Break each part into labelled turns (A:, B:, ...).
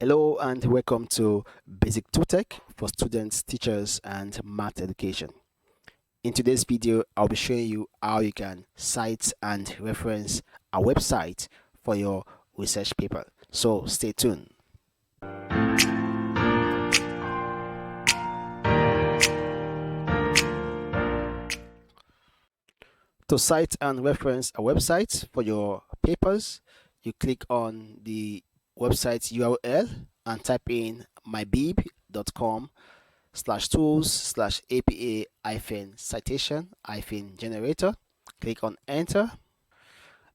A: Hello and welcome to Basic 2 Tech for students, teachers, and math education. In today's video, I'll be showing you how you can cite and reference a website for your research paper. So stay tuned. To cite and reference a website for your papers, you click on the website URL and type in mybib.com/tools/apa-citation-generator. Click on enter.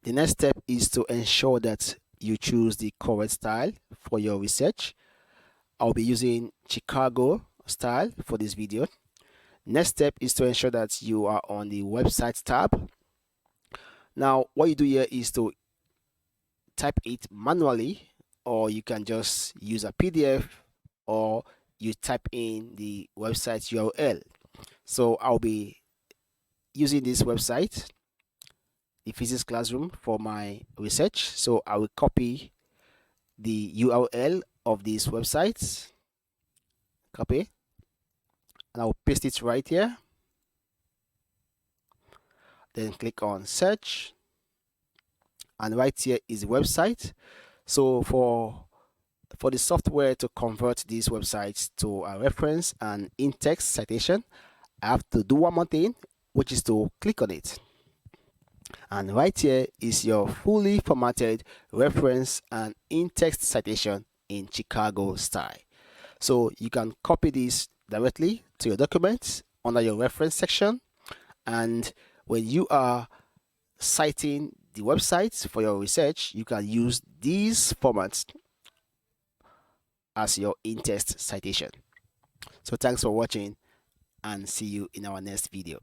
A: The next step is to ensure that you choose the correct style for your research. I'll be using Chicago style for this video. Next step is to ensure that you are on the website tab. Now, what you do here is to type it manually, or you can just use a PDF, or you type in the website URL. So I'll be using this website, the physics classroom, for my research. So I will copy the URL of this website, copy, and I'll paste it right here. Then click on search, and right here is the website. So for the software to convert these websites to a reference and in-text citation, I have to do one more thing, which is to click on it. And right here is your fully formatted reference and in-text citation in Chicago style. So you can copy this directly to your documents under your reference section, and when you are citing the websites for your research, you can use these formats as your in-text citation. So thanks for watching, and see you in our next video.